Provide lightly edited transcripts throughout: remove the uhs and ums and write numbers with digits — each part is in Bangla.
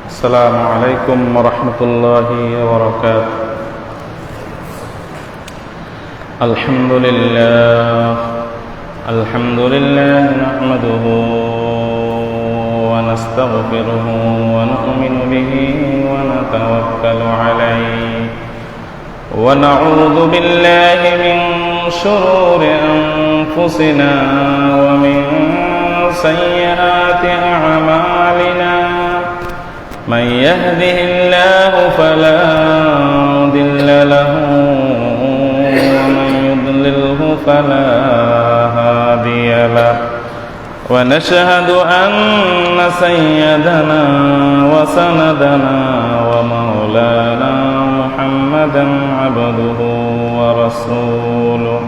السلام عليكم ورحمة الله وبركاته. الحمد لله نحمده ونستغفره ونؤمن به ونتوكل عليه ونعوذ بالله من شرور أنفسنا ومن سيئات أعمالنا. من يهده الله فلا مضل له ومن يضلله فلا هادي له. ونشهد أن سيدنا وسندنا ومولانا محمدا عبده ورسوله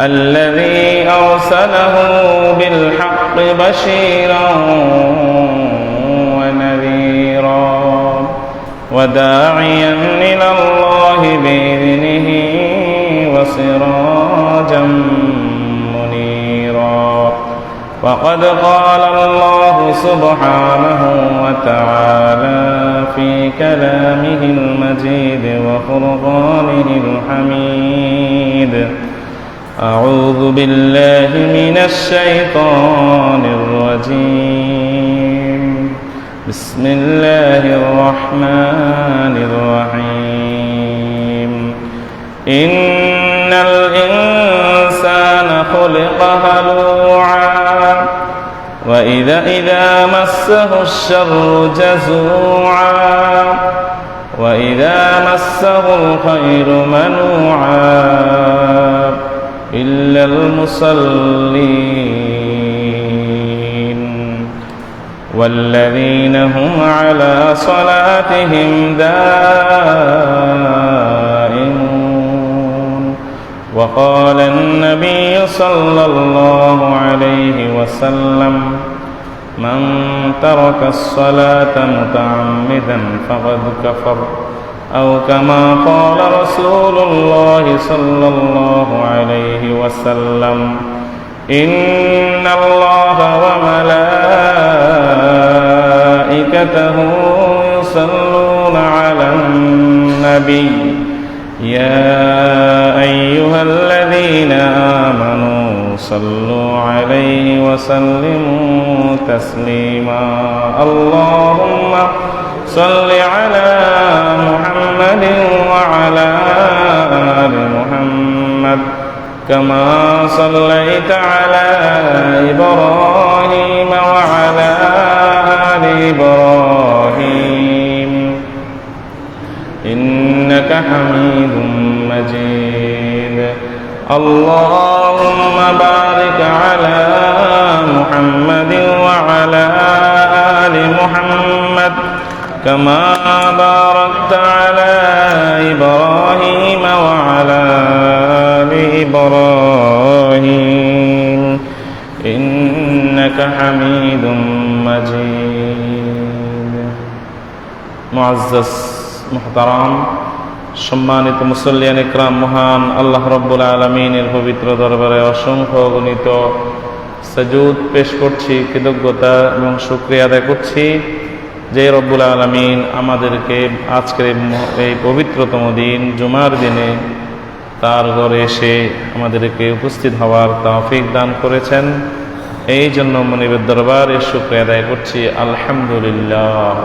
الذي أرسله بالحق بشيرا ونذيرا وداعيا إلى الله بإذنه وسراجا منيرا. وقد قال الله سبحانه وتعالى في كلامه المجيد وفرقانه الحميد: أعوذ بالله من الشيطان الرجيم. بسم الله الرحمن الرحيم. إن الإنسان خلق هلوعا وإذا مسه الشر جزوعا وإذا مسه الخير منوعا إلا المصلين والذين هم على صلاتهم دائمون. وقال النبي صلى الله عليه وسلم: من ترك الصلاة متعمدا فقد كفر، أو كما قال رسول الله صلى الله عليه وسلم: إن الله وملائكته يصلون على النبي يا أيها الذين آمنوا صلوا عليه وسلموا تسليما. اللهم صل على محمد وعلى آل محمد كما صليت على إبراهيم وعلى آل إبراهيم إنك حميد مجيد. اللهم بارك على محمد وعلى آل محمد كما باركت على إبراهيم وعلى آل إبراهيم إنك حميد مجيد. মুআজ্জাজ মুহতারাম, সম্মানিত মুসল্লিয়ান ইকরাম, মহান আল্লাহ রাব্বুল আলামিনের পবিত্র দরবারে অসংখ্য অগণিত সাজুদ পেশ করছি, কৃতজ্ঞতা এবং শুকরিয়া আদায় করছি যে রব্বুল আলামিন আমাদেরকে আজকের এই পবিত্রতম দিন জুমার দিনে তার ঘরে এসে আমাদেরকে উপস্থিত হওয়ার তৌফিক দান করেছেন। এই জন্য মনিবের দরবারে শুকরিয়া আদায় করছি, আলহামদুলিল্লাহ।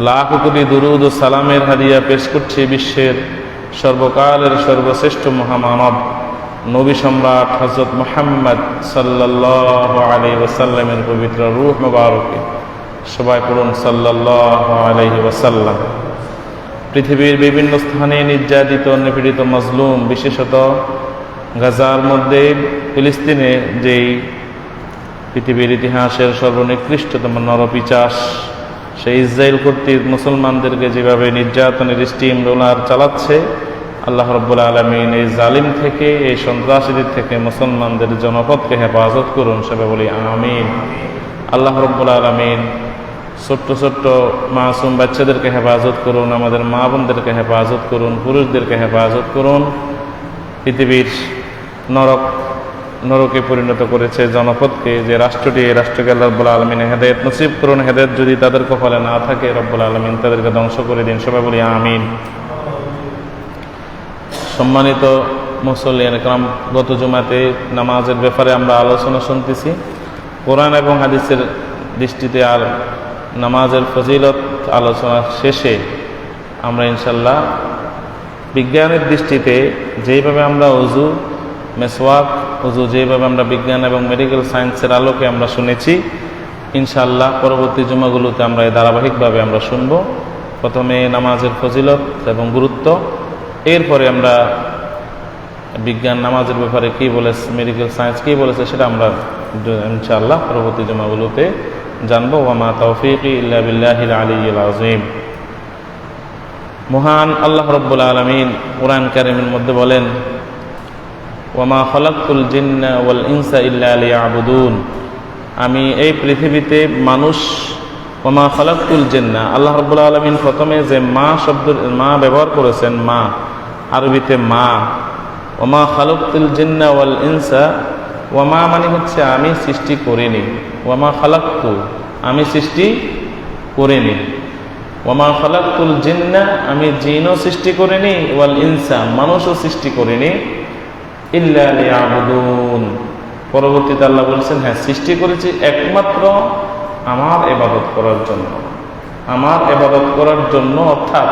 লাখ কোটি দুরুদ ও সালামের হাদিয়া পেশ করছি বিশ্বের সর্বকালের সর্বশ্রেষ্ঠ মহামানব নবী সম্রাট হযরত মুহাম্মদ সাল্লাল্লাহু আলাইহি ওয়াসাল্লামের পবিত্র রূহ মুবারকে। সবাই পড়ুন সাল্লাল্লাহু আলাইহি ওয়াসাল্লাম। পৃথিবীর বিভিন্ন স্থানে নির্যাতিত নিপীড়িত মজলুম, বিশেষত গাজার মধ্যে ফিলিস্তিনে যেই পৃথিবীর ইতিহাসের সর্বনিকৃষ্টতম নরপিচাস সেই ইসরায়েল কর্তৃক মুসলমানদেরকে যেভাবে নির্যাতনের স্টিম রোলার চালাচ্ছে, আল্লাহ রাব্বুল আলামিন এই জালিম থেকে, এই সন্ত্রাসীদের থেকে মুসলমানদের জনপদকে হেফাজত করুন। সবাই বলি আমিন। আল্লাহ রাব্বুল আলামিন ছোট্ট ছোট্ট মাসুম বাচ্চাদেরকে হেফাজত করুন, আমাদের মা বোনদেরকে হেফাজত করুন, পুরুষদেরকে হেফাজত করুন। পৃথিবীর নরক নরকে পরিণত করেছে জনপদকে, যে রাষ্ট্রটি, এই রাষ্ট্রকে আল্লাহ রাব্বুল আলামিন হেদায়েত নসিব করুন। হেদায়েত যদি তাদের কপালে না থাকে, রব্বুল আলামিন তাদেরকে ধ্বংস করে দিন। সবাই বলি আমিন। সম্মানিত মুসল্লিয়ান کرام, গত জুমাতে নামাজের ব্যাপারে আমরা আলোচনা শুনতেছি। কোরআন এবং হাদিসের দৃষ্টিতে আর নামাজের ফজিলত আলোচনা শেষে আমরা ইনশাল্লাহ বিজ্ঞানের দৃষ্টিতে যেইভাবে আমরা ওযু, মেসওয়াক, ওযু যেইভাবে আমরা বিজ্ঞান এবং মেডিকেল সায়েন্সের আলোকে আমরা শুনেছি, ইনশাআল্লাহ পরবর্তী জুমাগুলোতে আমরা এই ধারাবাহিকভাবে আমরা শুনব। প্রথমে নামাজের ফজিলত এবং গুরুত্ব, এরপরে আমরা বিজ্ঞান নামাজের ব্যাপারে কী বলেছে, মেডিকেল সায়েন্স কী বলেছে, সেটা আমরা ইনশাআল্লাহ পরবর্তী জুমাগুলোতে জানবো। ওয়া মা তাওফীকি ইল্লা বিল্লাহিল আলিয়্যিল আযীম। মহান আল্লাহ রাব্বুল আলামিন কোরআন কারীমের মধ্যে বলেন, ওয়া মা খালাকতুল জিন্না ওয়াল ইনসা ইল্লা লিয়াবুদুন। আমি এই পৃথিবীতে মানুষ, ওয়া মা খালাকতুল জিন্না, আল্লাহ রাব্বুল আলামিন প্রথমে যে মা শব্দ, মা ব্যবহার করেছেন, মা আরবিতে মা, ওয়া মা খালাকতুল জিন্না ওয়াল ইনসা, ওয়া মা মানে হচ্ছে আমি সৃষ্টি করিনি, ওয়া মা খালাকতু আমি সৃষ্টি করিনি, ওয়া মা খালাকতুল জিন্না আমি জিনও সৃষ্টি করিনি, ওয়াল ইনসা মানুষও সৃষ্টি করিনি, ইল্লা লিয়াবুদুন। পরবর্তীতে আল্লাহ বলছেন, হ্যাঁ সৃষ্টি করেছি একমাত্র আমার ইবাদত করার জন্য, আমার ইবাদত করার জন্য, অর্থাৎ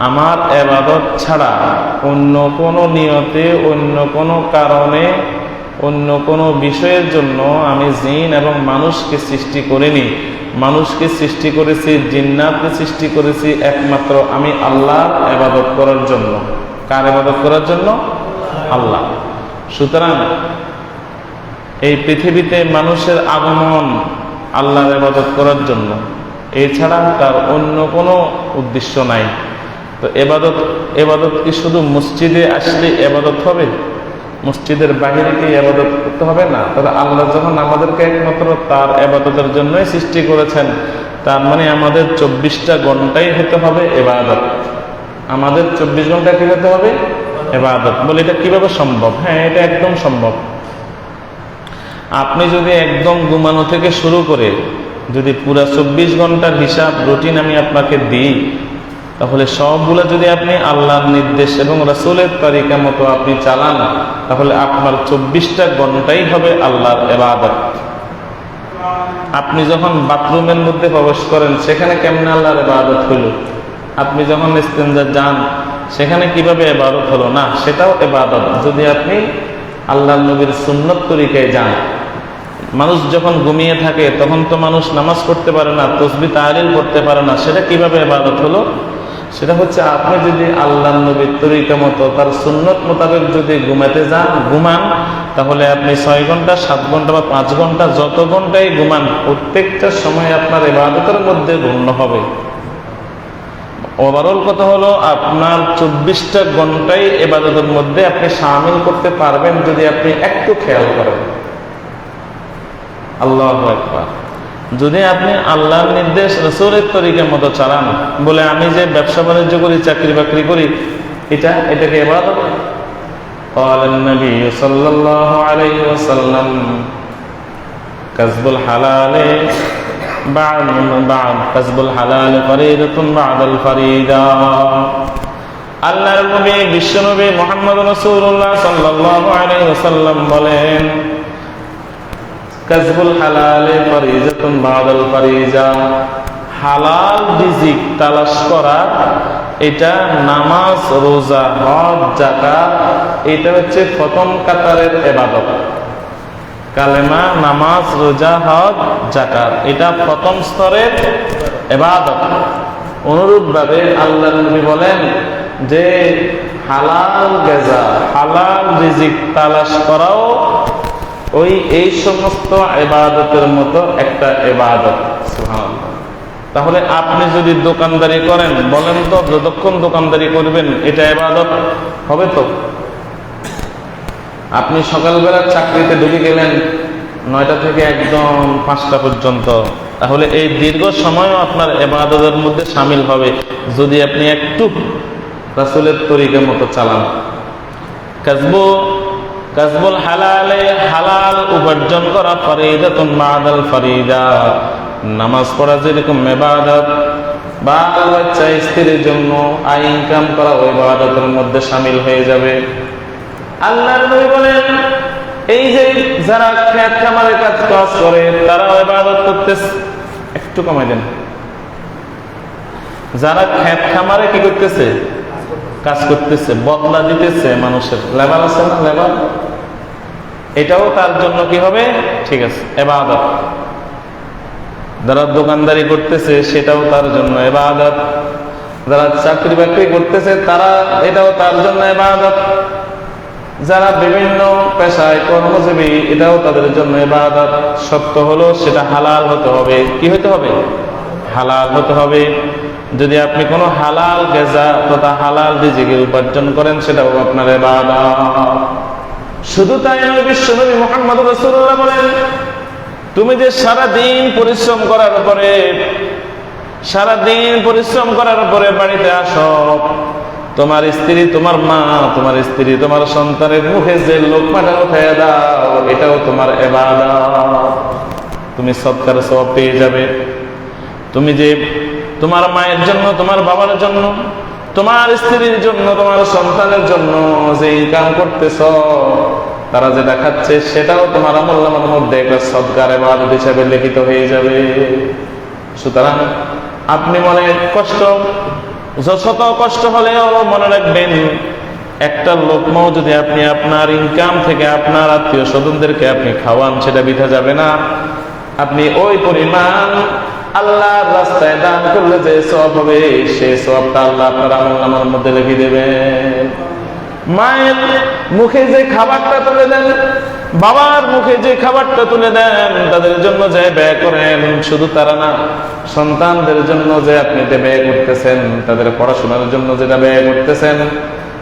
আমার ইবাদত ছাড়া অন্য কোনো নিয়তে, অন্য কোনো কারণে, অন্য কোনো বিষয়ের জন্য আমি জিন এবং মানুষকে সৃষ্টি করিনি। মানুষকে সৃষ্টি করেছি, জিন্নাতকে সৃষ্টি করেছি একমাত্র আমি আল্লাহর ইবাদত করার জন্য। কার ইবাদত করার জন্য? আল্লাহ। সুতরাং এই পৃথিবীতে মানুষের আগমন আল্লাহর ইবাদত করার জন্য, এছাড়া তার অন্য কোনো উদ্দেশ্য নাই। তো এবাদত কি শুধু মসজিদে আসলে ইবাদত হবে? মসজিদের বাহিরে কি ইবাদত করতে হবে না? তবে আল্লাহ যখন আমাদেরকে একমাত্র তার ইবাদতের জন্যই সৃষ্টি করেছেন, তার মানে আমাদের 24টা ঘন্টাই হতে হবে ইবাদত। আমাদের 24 ঘন্টা কি হতে হবে? ইবাদত। বলে এটা কিভাবে সম্ভব? হ্যাঁ, এটা একদম সম্ভব। আপনি যদি একদম ঘুমানো থেকে শুরু করে যদি পুরা 24 ঘন্টার হিসাব রুটিন আমি আপনাকে দিই, তাহলে সবগুলো যদি আপনি আল্লাহর নির্দেশ এবং রাসূলের তরিকা মতো আপনি চালান, তাহলে আপনার 24টা ঘন্টাই হবে আল্লাহর ইবাদত। আপনি যখন বাথরুমের মধ্যে প্রবেশ করেন, সেখানে কেমনে আল্লাহর ইবাদত হলো? আপনি যখন ইস্তেনজা যান, সেখানে কিভাবে ইবাদত হলো? না, সেটাও ইবাদত যদি আপনি আল্লাহর নবীর সুন্নত তরিকায় যান। মানুষ যখন ঘুমিয়ে থাকে, তখন তো মানুষ নামাজ পড়তে পারে না, তাসবিহ তাহলিল করতে পারে না, সেটা কিভাবে ইবাদত হলো? সেটা হচ্ছে আপনি যদি আল্লাহর নবীর তরিকা মতো, তার সুন্নত মোতাবেক যদি ঘুমান, তাহলে আপনি 6 ঘন্টা, 7 ঘন্টা বা 5 ঘন্টা, যত ঘন্টাই ঘুমান, প্রত্যেকটা সময় আপনার ইবাদতের মধ্যে গণ্য হবে। ওভারঅল কথা হলো, আপনার 24টা ঘন্টাই ইবাদতের মধ্যে আপনি শামিল করতে পারবেন যদি আপনি একটু খেয়াল করেন। আল্লাহু আকবার। যদি আপনি আল্লাহর নির্দেশ রাসূলের তরিকার মতো চালান, বলে আমি যে ব্যবসা বাণিজ্য করি, চাকরি বাকরি করি, এটাকে ইবাদত। قال النبي صلى الله عليه وسلم كسب الحلال كسب الحلال فريضة بعد الفريضة। আল্লাহর নবী, বিশ্ব নবী মুহাম্মদ রাসূলুল্লাহ সাল্লাল্লাহু আলাইহি ওয়াসাল্লাম বলেন, কাসবুল হালালে ফরিজাতুন বাদাল ফরিজা। হালাল রিজিক তালাশ করা, এটা নামাজ, রোজা, হজ, যাকাত, এটা হচ্ছে প্রথম কাতারের ইবাদত। কালেমা, নামাজ, রোজা, হজ, যাকাত, এটা প্রথম স্তরের ইবাদত। অনুরূপভাবে আল্লাহর নবী বলেন যে হালাল গাজা, হালাল রিজিক তালাশ করাও এই সমস্ত ইবাদতের মতো একটা ইবাদত। সুবহানাল্লাহ। তাহলে আপনি যদি দোকানদারি করেন, বলেন তো যতক্ষণ দোকানদারি করবেন এটা ইবাদত হবে তো? আপনি সকালবেলা চাকরিতে ঢুকে গেলেন 9টা থেকে একদম 5টা পর্যন্ত, তাহলে এই দীর্ঘ সময়ও আপনার ইবাদতের মধ্যে শামিল হবে যদি আপনি একটু রাসূলের তরিকার মতো চালান। কাসবু কাসবুল হালালে হালাল উপার্জন করা ফরিদাতুন মা'দাল ফরিদা, নামাজ পড়া যেরকম ইবাদত, বাল বাচ্চা স্ত্রীর জন্য আয় ইনকাম করা ওই ইবাদতের মধ্যে শামিল হয়ে যাবে। আল্লাহর নবী বলেন, এই যে যারা খেত খামারের কাজ করে তারা ইবাদত করতেছে, একটু কমাই দেন। যারা খেত খামারে কি করতেছে? কাজ করতেছে, বদলা দিতেছে মানুষের, লেবার আছে না, লেবার, এটাও তার জন্য কি হবে? ঠিক আছে, ইবাদত। যারা দোকানদারি করতেছে সেটাও তার জন্য ইবাদত। যারা চাকরি বাকরি করতেছে তারা, এটাও তার জন্য ইবাদত। যারা বিভিন্ন পেশায় কর্মজীবী, এটাও তাদের জন্য ইবাদত। সত্য হলো সেটা হালাল হতে হবে। কি হতে হবে? হালাল হতে হবে। যদি আপনি কোনো হালাল গেজা তথা হালাল রিজিক উপার্জন করেন, সেটাও আপনার ইবাদত। শুধু তাই নয়, বিশ্বনবী মুহাম্মদ রাসূলুল্লাহ বলেন, তুমি যে সারাদিন পরিশ্রম করার পরে বাড়িতে আসো, তোমার স্ত্রী, তোমার মা, তোমার স্ত্রী, তোমার সন্তানের মুখে যে লোকমাটা উঠাইয়া দাও, এটাও তোমার ইবাদত। তুমি সদকার সওয়াব পেয়ে যাবে। তুমি যে তোমার মায়ের জন্য, তোমার বাবার জন্য, তোমার স্ত্রীর জন্য, তোমার সন্তানের জন্য যে ইনকাম করতেছ, তারা যেটা খাচ্ছে সেটাও তোমার আমলনামার মধ্যে একটা সদকার ইবাদত হিসেবে লিখিত হয়ে যাবে। সুতরাং আপনি মনে কষ্ট, যত কষ্ট হলেও মনে রাখবেন, একটা লোকমাও যদি আপনি আপনার ইনকাম থেকে আপনার আত্মীয় স্বজনদেরকে আপনি খাওয়ান, সেটা বৃথা যাবে না। আপনি ওই পরিমাণ আল্লাহর রাস্তায় দান করলে যে সওয়াব হবে, সেই সওয়াবটা আল্লাহ আপনার আমলনামার মধ্যে লিখে দেবেন। মায়ের মুখে যে খাবারটা তুলে দেন, বাবার মুখে যে খাবারটা তুলে দেন, তাদের জন্য যে ব্যয় করেন, শুধু তারা না, সন্তানদের জন্য যে আপনি ব্যয় করতেছেন, তাদের পড়াশোনার জন্য যেটা ব্যয় করতেছেন,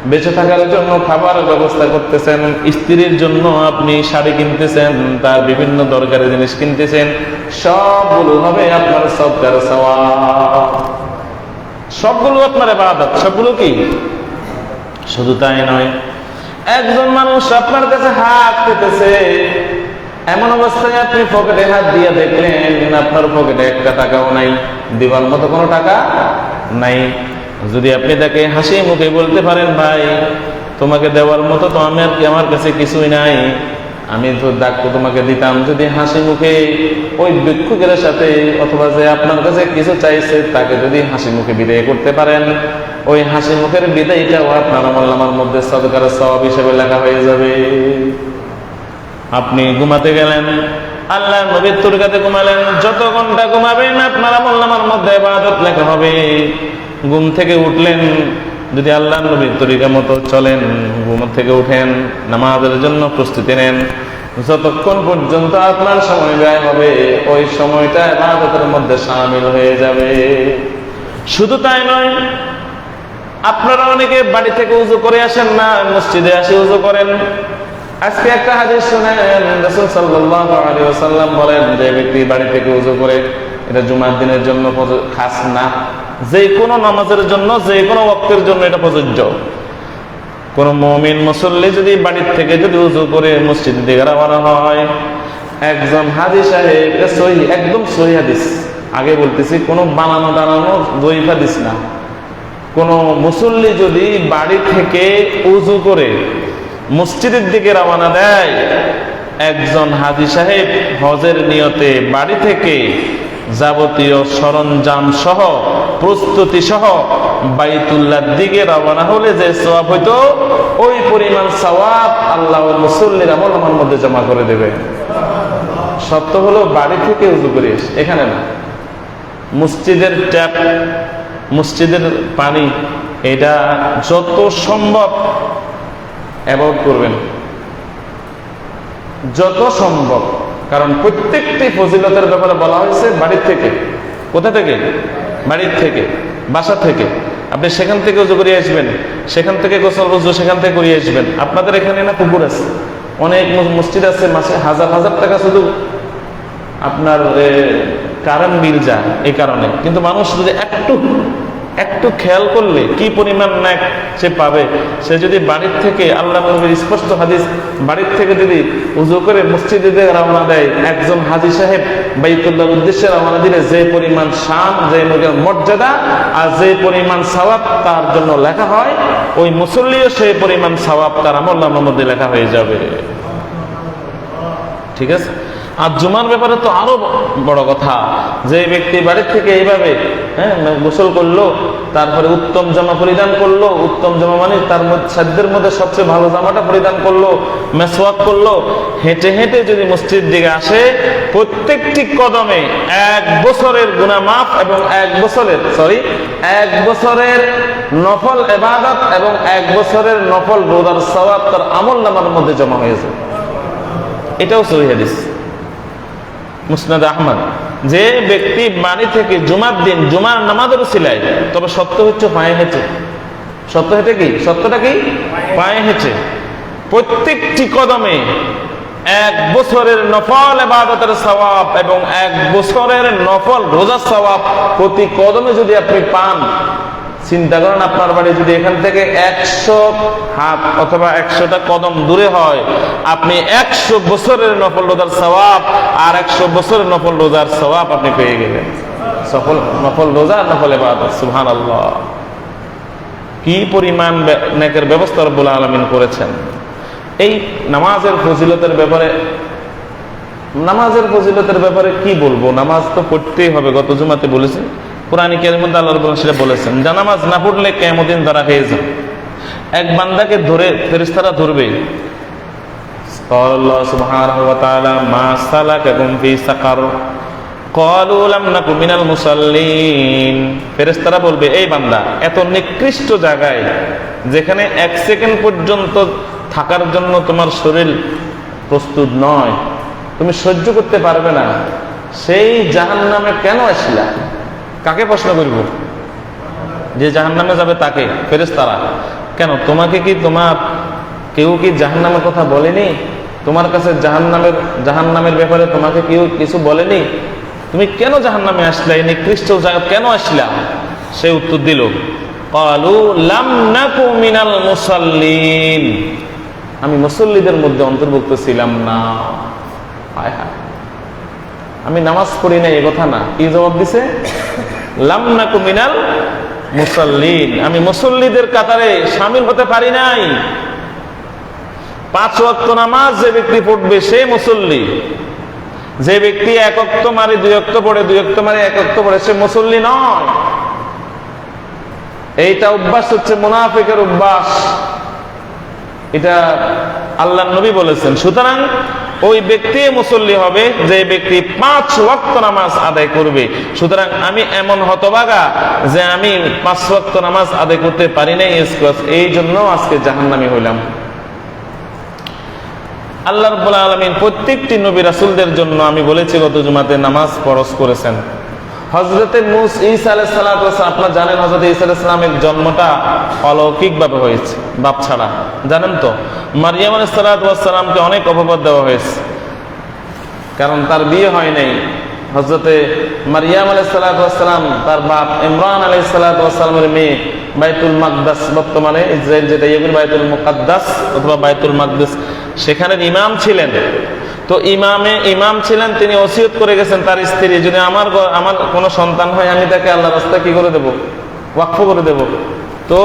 বেঁচে থাকার জন্য খাবার ব্যবস্থা করতেছেন, স্ত্রীর জন্য আপনি শাড়ি কিনতেছেন, তার বিভিন্ন দরকারি জিনিস কিনতেছেন, সবগুলো হবে আপনার সদকার সওয়াব, সবগুলো আপনার ইবাদত। সবগুলো কি? শুধু তাই নয়, একজন মানুষ আপনার কাছে হাত পেতেছে, এমন অবস্থায় আপনি পকেটে হাত দিয়ে দেখলেন আপনার পকেটে একটা টাকাও নাই, দিবার মতো কোনো টাকা নাই। যদি আপনি তাকে হাসি মুখে বলতে পারেন, ভাই তোমাকে দেওয়ার মতো তো আমার কাছে কিছুই নাই, আমি তো ডাক্তার তোমাকে দিতাম, যদি হাসি মুখে ওই ভিক্ষুকের সাথে, অথবা যে আপনার কাছে কিছু চাইছে তাকে যদি হাসি মুখে বিদায় করতে পারেন, ওই হাসি মুখের বিদায়টাও আপনার আমলনামার মধ্যে সদকার সওয়াব হিসেবে লেখা হয়ে যাবে। আপনি ঘুমাতে গেলেন, আল্লাহর নবীর তরিকাতে ঘুমালেন, যত ঘন্টা ঘুমাবেন আপনার আমলনামার মধ্যে ইবাদত লেখা হবে। ঘুম থেকে উঠলেন, যদি আল্লাহর নবীর তরিকা মতো চলেন, ঘুম থেকে উঠেন, নামাজের জন্য প্রস্তুতি নেন, যতক্ষণ পর্যন্ত আপনার সময় ব্যয় হবে, ওই সময়টা ইবাদতের মধ্যে শামিল হয়ে যাবে। শুধু তাই নয়, আপনারা অনেকে বাড়ি থেকে উযু করে আসেন না, মসজিদে আসে উযু করেন। আজকে একটা হাদিস শুনেন, রাসূল সাল্লাল্লাহু আলাইহি ওয়াসাল্লাম বলেন, যে ব্যক্তি বাড়ি থেকে উযু করে, এটা জুমার দিনের জন্য খাস না, যে কোনো নামাজের জন্য, যে কোনো ওয়াক্তের জন্য এটা প্রযোজ্য। কোন মুমিন মুসল্লি যদি বাড়ির থেকে যদি উযু করে মসজিদের দিকে রওনা হয়, একজন হাদী সাহেব, সহিহ, একদম সহিহ হাদিস, আগে বলতেছি, কোনো বানানো টানানো দইফ হাদিস না, কোন মুসল্লি যদি বাড়ি থেকে উযু করে মসজিদের দিকে রওনা দেয়, একজন হাজী সাহেব হজের নিয়তে বাড়ি থেকে যাবতীয় সরঞ্জাম সহ, প্রস্তুতি সহ বাইতুল্লাহর দিকে রওনা হলে যে সওয়াব হইতো, ওই পরিমাণ সওয়াব আল্লাহ মুসল্লির আমলনামার মধ্যে জমা করে দেবে। সত্য হলো বাড়ি থেকে উযু করে এখানে না, মসজিদের ট্যাপ, মসজিদের পানি, এটা যত সম্ভব অ্যাভয়েড করবেন, যত সম্ভব। কারণ প্রত্যেকটি ফজিলতের ব্যাপারে বলা হয়েছে বাড়ির থেকে। কোথা থেকে? বাড়ির থেকে, বাসা থেকে। আপনি সেখান থেকে উযু করে আসবেন, সেখান থেকে গোসল উযু সেখান থেকে করে আসবেন। আপনাদের এখানে না পুকুর আছে, অনেক মসজিদ আছে, মাসে হাজার হাজার টাকা শুধু আপনার কারেন্ট বিল যায় এই কারণে। কিন্তু মানুষ যদি একটু খেয়াল করলে কি পরিমাণ ন্যাক সে পাবে। সে যদি বাড়ির থেকে, আল্লাহ নবীর স্পষ্ট হাদিস, বাড়ির থেকে যদি উযু করে মসজিদে রওনা দেয়, একজন হাজী সাহেব বাইতুল্লাহর উদ্দেশ্যে রওনা দিলে যে পরিমাণ শান, যে মর্যাদা আর যে পরিমাণ সওয়াব তার জন্য লেখা হয়, ওই মুসল্লিও সেই পরিমাণ সওয়াব তার আমলনামার মধ্যে লেখা হয়ে যাবে। ঠিক আছে। আর জুমার ব্যাপারে তো আরো বড় কথা, যে ব্যক্তি বাড়ির থেকে এইভাবে গোসল করলো, তারপরে উত্তম জামা পরিধান করলো, উত্তম জামা মানে তার সাধ্যের মধ্যে সবচেয়ে ভালো জামাটা পরিধান করলো, মেসওয়াক করলো, হেঁটে হেঁটে যদি মসজিদ দিকে আসে, প্রত্যেকটি কদমে 1 বছরের গুনাহ মাফ এবং 1 বছরের নফল ইবাদত এবং 1 বছরের নফল রোজার সওয়াব তার আমলনামার মধ্যে জমা হয়ে যায়। এটাও সহিহ হাদিস, মুসনাদ আহমদ। যে ব্যক্তি বাড়ি থেকে জুমার দিন জুমার নামাজের উসিলায়, তবে সত্য হচ্ছে পায়ে হেঁটে, সত্যটা কি পায়ে হেঁটে প্রত্যেকটি কদমে 1 বছরের নফল ইবাদতের সওয়াব এবং 1 বছরের নফল রোজার সওয়াব প্রতি কদমে যদি আপনি পান, চিন্তা করেন আপনার বাড়ি যদি এখান থেকে 100 হাত অথবা 100টা কদম দূরে হয়, আপনি 100 বছরের নফল রোজার সওয়াব আর 100 বছরের নফল রোজার সওয়াব আপনি পেয়ে গেলেন। সফল নফল রোজা, নফল ইবাদত, সুবহানাল্লাহ। কি পরিমাণ নেকের ব্যবস্থা রব্বুল আলামিন করেছেন। এই নামাজের ফজিলতের ব্যাপারে কি বলবো, নামাজ তো পড়তেই হবে, গত জুমাতে বলেছি। কোরআন কারীমের মধ্যে আল্লাহ রাব্বুল আলামিন বলেছেন, নামাজ না পড়লে কিয়ামত দিন ধরা হয়ে যায়। এক বান্দাকে ধরে ফেরেশতারা ধরবে, আল্লাহ সুবহানাহু ওয়া তাআলা মা সালাকাকুম ফি সাকার ক্বালু লাম নাকু মিনাল মুসাল্লিন। ফেরেশতারা বলবে, এই বান্দা, এত নিকৃষ্ট জায়গায় যেখানে 1 সেকেন্ড পর্যন্ত থাকার জন্য তোমার শরীর প্রস্তুত নয়, তুমি সহ্য করতে পারবে না, সেই জাহান্নামে কেন আসলা? কাকে প্রশ্ন করব? যে জাহান্নামে যাবে তাকে। ফেরেশতারা, কেন তোমাকে কি কেউ কি জাহান্নামের কথা বলেনি? তোমার কাছে জাহান্নামের ব্যাপারে তোমাকে কেউ কিছু বলেনি? তুমি কেন জাহান্নামে আসলা? এই নিকৃষ্ট জায়গা কেন আসলা? সে উত্তর দিল, ক্বালু লাম নাকু মিনাল মুসাল্লিন, আমি মুসল্লিদের মধ্যে অন্তর্ভুক্ত ছিলাম না। হায় হায়, আমি নামাজ পড়ি না এই কথা না। কি জবাব দিছে? লাম নাকু মিনাল মুসাল্লিন, আমি মুসল্লিদের কাতারে শামিল হতে পারি নাই। 5 ওয়াক্ত নামাজ যে ব্যক্তি পড়বে সে মুসল্লি। যে ব্যক্তি 1 ওয়াক্ত মারে 2 ওয়াক্ত পড়ে, 2 ওয়াক্ত মারে 1 ওয়াক্ত পড়ে, সে মুসল্লি নয়। এইটা অভ্যাস হচ্ছে মুনাফিকের অভ্যাস। এটা আল্লাহর নবী বলেছেন। সুতরাং ওই ব্যক্তি মুসল্লি হবে যে ব্যক্তি 5 ওয়াক্ত নামাজ আদায় করবে। সুতরাং আমি এমন হতভাগা যে আমি 5 ওয়াক্ত নামাজ আদায় করতে পারি নাই, এই জন্য আজকে জাহান্নামী হইলাম। আল্লাহ রাব্বুল আলামিন প্রত্যেকটি নবী রাসূলদের জন্য, আমি বলেছি গত জুমাতে, নামাজ ফরজ করেছেন। হযরতে ঈসা আলাইহিস সালাতু ওয়াস সালাম, আপনারা জানেন হযরত ঈসা আলাইহিস সালামের জন্মটা অলৌকিকভাবে হয়েছে, বাপ ছাড়া। জানেন তো, মারইয়াম আলাইহিস সালাতু ওয়াস সালামকে অনেক অপবাদ দেওয়া হয়েছে, কারণ তার বিয়ে হয় নাই। হযরতে মারইয়াম আলাইহিস সালাতু ওয়াস সালাম তার বাপ ইমরান আলাইহিস সালাতু ওয়াস সালামের মেয়ে বাইতুল মাকদাস, বর্তমানে ইসরায়েল যেটা ইয়েমেন, বাইতুল মুকাদ্দাস অথবা বাইতুল মাকদাস, সেখানের ইমাম ছিলেন। তো ইমাম ছিলেন, তিনি ওসিয়ত করে গেছেন তার স্ত্রী, যদি আমার কোনো সন্তান হয় আমি তাকে আল্লাহর রাস্তায় কি করে দেব? ওয়াকফ করে দেব। তো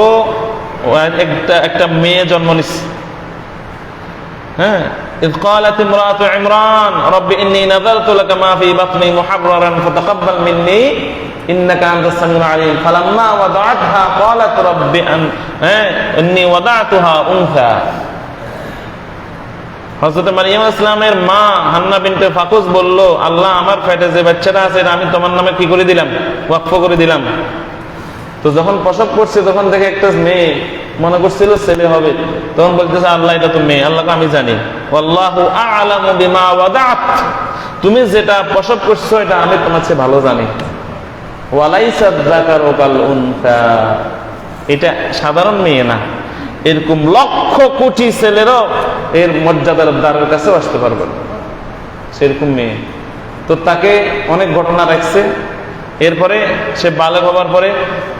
একটা মেয়ে জন্ম নিচ্ছে। হ্যাঁ, إذ قالت امرأة عمران رب إني نذرت لك ما في بطني محررا فتقبل مني إنك أنت السميع العليم فلما وضعتها قالت رب إني وضعتها أنثى। হযরত মারইয়াম আলাইহিস সালামের মা হান্না বিনতে ফাকুস বলল, আল্লাহ, আমার পেটে যে বাচ্চাটা আছে এটা আমি তোমার নামে কি করে দিলাম? ওয়াকফ করে দিলাম। তো যখন প্রসব করছে তখন দেখে একটা মেয়ে, মনে করছিল ছেলে হবে, তখন বলতেছে, আল্লাহ, এটা তো মেয়ে। আল্লাহকে আমি জানি, আল্লাহু আ'লামু বিমা ওয়াদাত, তুমি যেটা প্রসব করছো এটা আমি তোমার চেয়ে ভালো জানি। ওয়ালাইসা যাকারু কাল উনসা, এটা সাধারণ মেয়ে না, এরকম লক্ষ কোটি ছেলেরও এর মর্যাদার দ্বারের কাছে আসতে পারবে না, সেরকম মেয়ে। তো তাকে অনেক ঘটনা রাখছে। এরপরে সে বালক হবার পরে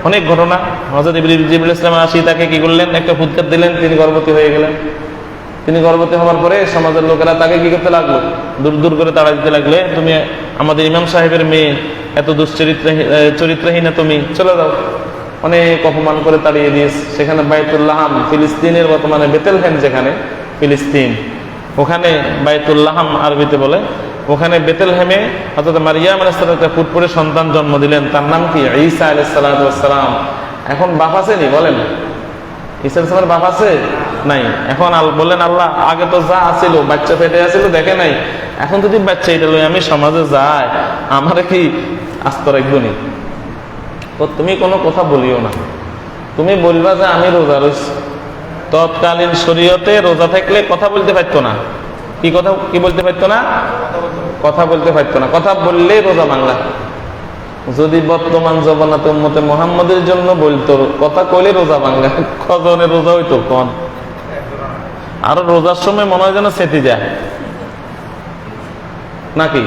অনেক ঘটনা, হযরত জিবরিল ইসলাম আসি তাকে কি করলেন, একটা ফুৎকার দিলেন, তিনি গর্ভবতী হয়ে গেলেন। তিনি গর্ভবতী হওয়ার পরে সমাজের লোকেরা তাকে কি করতে লাগলো, দূর দূর করে তাড়া দিতে লাগলে, তুমি আমাদের ইমাম সাহেবের মেয়ে, এত চরিত্রহীনা, তুমি চলে যাও। অনেক অপমান করে তাড়িয়ে দিয়েছে। সেখানে বাইতুল্লাহাম, ফিলিস্তিনের বর্তমানে বেতেলহেম যেখানে ফিলিস্তিন, ওখানে বাইতুল্লাহাম আরবিতে বলে, ওখানে বেতেলহেমে অর্থাৎ মারিয়াম আলাইহিস সালাম একটা ফুটফুটে সন্তান জন্ম দিলেন, তার নাম কি ঈসা আলাইহিস সালাম। এখন বাপ আছে নি বলেন? ঈসা আলাইহিস সালামের বাপ আছে? নাই। এখন বললেন আল্লাহ, আগে তো যা আছিল, বাচ্চা পেটে আছিল, দেখে নাই, এখন যদি বাচ্চা এটা লই আমি সমাজে যাই, আমার কি আস্ত রাখবো নি? তো তুমি কোনো কথা বলিও না, তুমি বলবা যে আমি রোজা রয়েছি। তৎকালীন শরীয়তে রোজা থাকলে কথা বলতে পারতো না। কি বলতে পারতো না? কথা বলতে পারতো না। কথা বললে রোজা বাংলা। যদি বর্তমান জমানাতে উম্মতে মুহাম্মদের জন্য বলতো, কথা কইলে রোজা বাংলা। কজনে রোজা হইতো কোন? আরো রোজার সময় মনে হয় যেন সেটি যায় নাকি?